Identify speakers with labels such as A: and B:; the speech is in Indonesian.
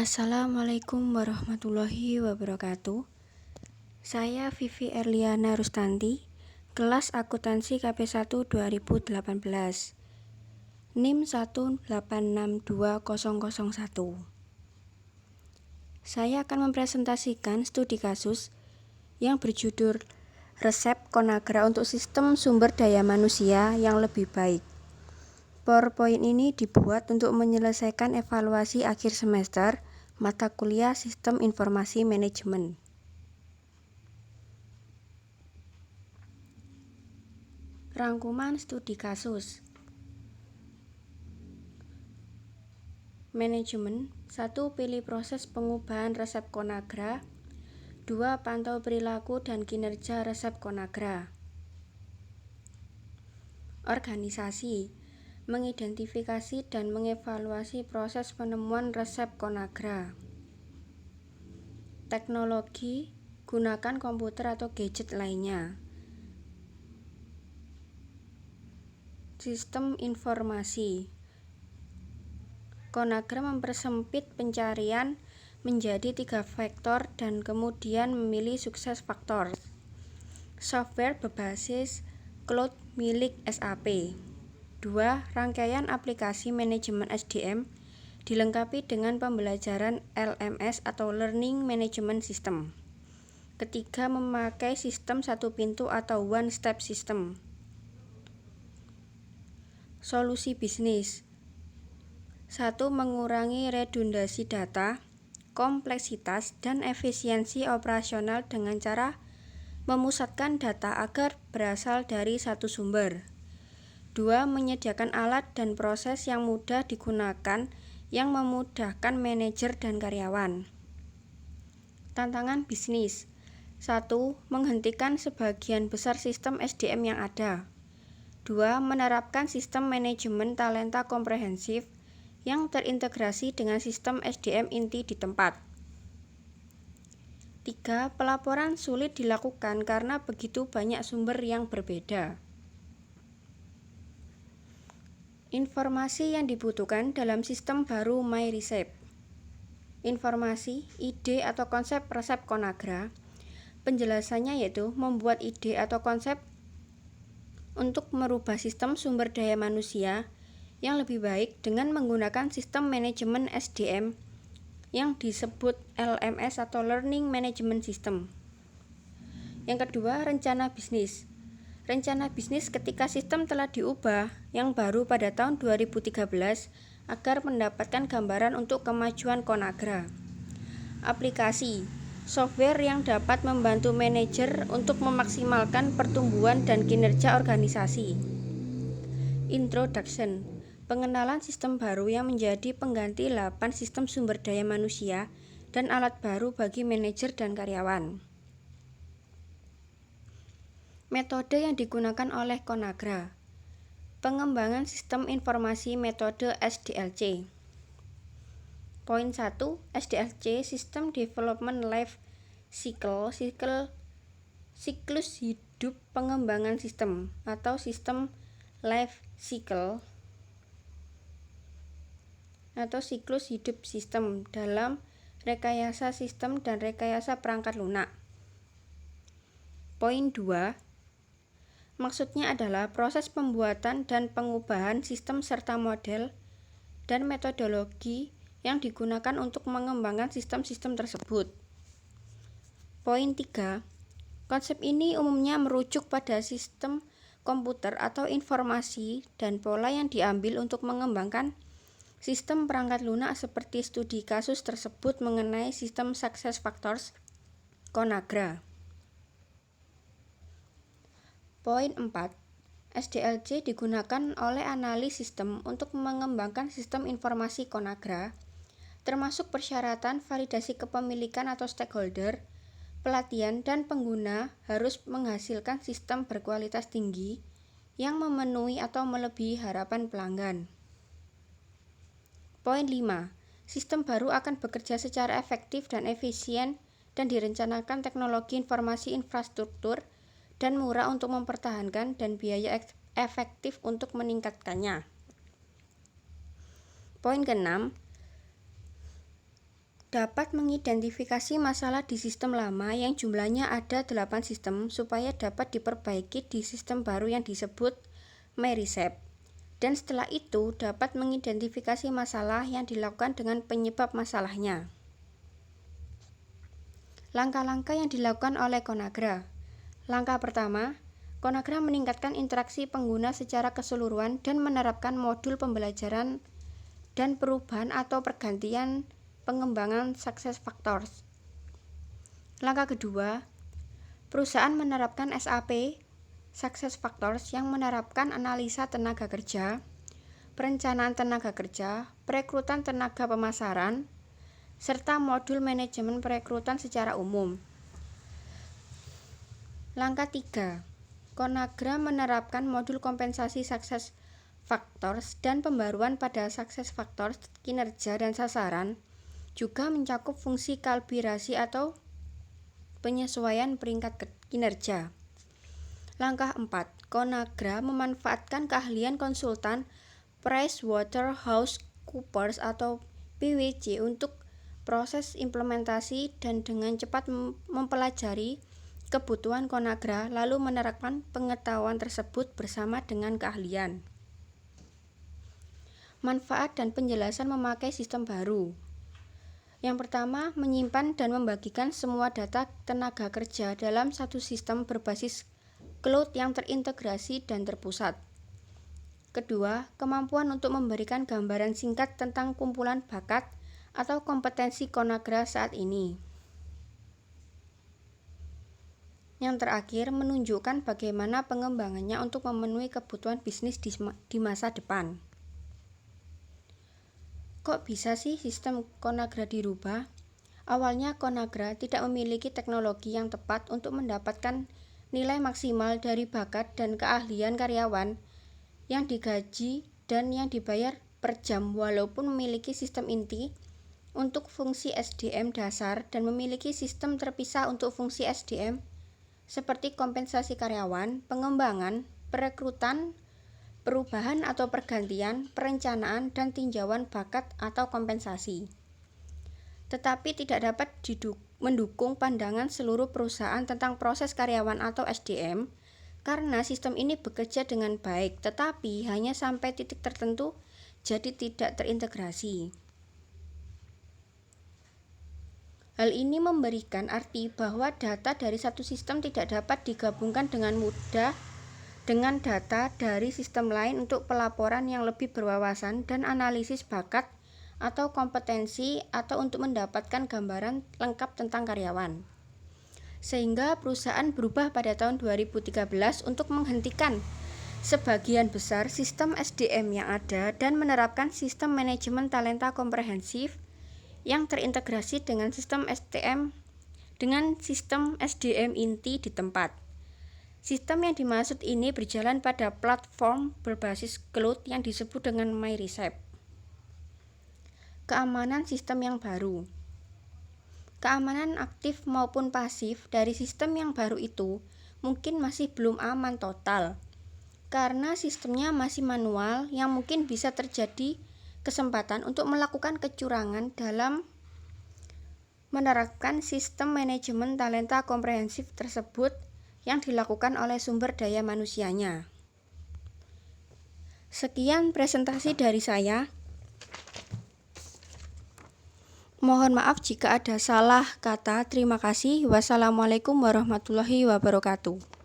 A: Assalamualaikum warahmatullahi wabarakatuh. Saya Vivi Erliana Rustanti, kelas akuntansi KP1 2018, NIM 1862001. Saya akan mempresentasikan studi kasus yang berjudul Resep Conagra untuk Sistem Sumber Daya Manusia yang Lebih Baik. PowerPoint ini dibuat untuk menyelesaikan evaluasi akhir semester mata kuliah Sistem Informasi Manajemen. Rangkuman studi kasus. Manajemen. 1. Pilih proses pengubahan resep Conagra. 2. Pantau perilaku dan kinerja resep Conagra. Organisasi. Mengidentifikasi dan mengevaluasi proses penemuan resep Conagra. Teknologi. Gunakan komputer atau gadget lainnya. Sistem informasi. Conagra mempersempit pencarian menjadi 3 vektor dan kemudian memilih sukses faktor. Software berbasis cloud milik SAP. 2. Rangkaian aplikasi manajemen SDM dilengkapi dengan pembelajaran LMS atau Learning Management System. Ketiga, memakai sistem satu pintu atau one step system. Solusi bisnis. 1. Mengurangi redundasi data, kompleksitas, dan efisiensi operasional dengan cara memusatkan data agar berasal dari satu sumber. 2. Menyediakan alat dan proses yang mudah digunakan yang memudahkan manajer dan karyawan. Tantangan bisnis. 1. Menghentikan sebagian besar sistem SDM yang ada. 2. Menerapkan sistem manajemen talenta komprehensif yang terintegrasi dengan sistem SDM inti di tempat. 3. Pelaporan sulit dilakukan karena begitu banyak sumber yang berbeda. Informasi yang dibutuhkan dalam sistem baru MyResep. Informasi, ide atau konsep resep Conagra. Penjelasannya yaitu membuat ide atau konsep untuk merubah sistem sumber daya manusia yang lebih baik dengan menggunakan sistem manajemen SDM yang disebut LMS atau Learning Management System. Yang kedua, rencana bisnis. Rencana bisnis ketika sistem telah diubah yang baru pada tahun 2013 agar mendapatkan gambaran untuk kemajuan Conagra. Aplikasi. Software yang dapat membantu manajer untuk memaksimalkan pertumbuhan dan kinerja organisasi. Introduction. Pengenalan sistem baru yang menjadi pengganti 8 sistem sumber daya manusia dan alat baru bagi manajer dan karyawan. Metode yang digunakan oleh Conagra. Pengembangan sistem informasi metode SDLC. Poin 1. SDLC System Development Life Cycle, siklus hidup pengembangan sistem atau sistem life cycle atau siklus hidup sistem dalam rekayasa sistem dan rekayasa perangkat lunak. Poin 2. Maksudnya adalah proses pembuatan dan pengubahan sistem serta model dan metodologi yang digunakan untuk mengembangkan sistem-sistem tersebut. Poin 3. Konsep ini umumnya merujuk pada sistem komputer atau informasi dan pola yang diambil untuk mengembangkan sistem perangkat lunak seperti studi kasus tersebut mengenai sistem success factors Conagra. Poin 4. SDLC digunakan oleh analis sistem untuk mengembangkan sistem informasi Conagra, termasuk persyaratan validasi kepemilikan atau stakeholder, pelatihan dan pengguna harus menghasilkan sistem berkualitas tinggi yang memenuhi atau melebihi harapan pelanggan. Poin 5. Sistem baru akan bekerja secara efektif dan efisien dan direncanakan teknologi informasi infrastruktur dan murah untuk mempertahankan dan biaya efektif untuk meningkatkannya. Poin ke-6. dapat mengidentifikasi masalah di sistem lama yang jumlahnya ada 8 sistem supaya dapat diperbaiki di sistem baru yang disebut MyReset. Dan setelah itu dapat mengidentifikasi masalah yang dilakukan dengan penyebab masalahnya. Langkah-langkah yang dilakukan oleh Conagra. Langkah pertama, Conagra meningkatkan interaksi pengguna secara keseluruhan dan menerapkan modul pembelajaran dan perubahan atau pergantian pengembangan success factors. Langkah kedua, perusahaan menerapkan SAP Success Factors yang menerapkan analisa tenaga kerja, perencanaan tenaga kerja, perekrutan tenaga pemasaran, serta modul manajemen perekrutan secara umum. Langkah 3. Conagra menerapkan modul kompensasi Success Factors dan pembaruan pada Success Factors kinerja dan sasaran, juga mencakup fungsi kalibrasi atau penyesuaian peringkat kinerja. Langkah 4. Conagra memanfaatkan keahlian konsultan PricewaterhouseCoopers atau PwC untuk proses implementasi dan dengan cepat mempelajari kebutuhan Conagra lalu menerapkan pengetahuan tersebut bersama dengan keahlian. Manfaat dan penjelasan memakai sistem baru. Yang pertama, menyimpan dan membagikan semua data tenaga kerja dalam satu sistem berbasis cloud yang terintegrasi dan terpusat. Kedua, kemampuan untuk memberikan gambaran singkat tentang kumpulan bakat atau kompetensi Conagra saat ini. Yang terakhir, menunjukkan bagaimana pengembangannya untuk memenuhi kebutuhan bisnis di masa depan. Kok bisa sih sistem Conagra dirubah? Awalnya Conagra tidak memiliki teknologi yang tepat untuk mendapatkan nilai maksimal dari bakat dan keahlian karyawan yang digaji dan yang dibayar per jam walaupun memiliki sistem inti untuk fungsi SDM dasar dan memiliki sistem terpisah untuk fungsi SDM seperti kompensasi karyawan, pengembangan, perekrutan, perubahan atau pergantian, perencanaan, dan tinjauan bakat atau kompensasi. Tetapi tidak dapat mendukung pandangan seluruh perusahaan tentang proses karyawan atau SDM karena sistem ini bekerja dengan baik tetapi hanya sampai titik tertentu jadi tidak terintegrasi. Hal ini memberikan arti bahwa data dari satu sistem tidak dapat digabungkan dengan mudah dengan data dari sistem lain untuk pelaporan yang lebih berwawasan dan analisis bakat atau kompetensi atau untuk mendapatkan gambaran lengkap tentang karyawan. Sehingga perusahaan berubah pada tahun 2013 untuk menghentikan sebagian besar sistem SDM yang ada dan menerapkan sistem manajemen talenta komprehensif yang terintegrasi dengan sistem SDM inti di tempat. Sistem yang dimaksud ini berjalan pada platform berbasis cloud yang disebut dengan MyReset. Keamanan sistem yang baru. Keamanan aktif maupun pasif dari sistem yang baru itu mungkin masih belum aman total karena sistemnya masih manual yang mungkin bisa terjadi kesempatan untuk melakukan kecurangan dalam menerapkan sistem manajemen talenta komprehensif tersebut yang dilakukan oleh sumber daya manusianya. Sekian presentasi dari saya. Mohon maaf jika ada salah kata. Terima kasih. Wassalamualaikum warahmatullahi wabarakatuh.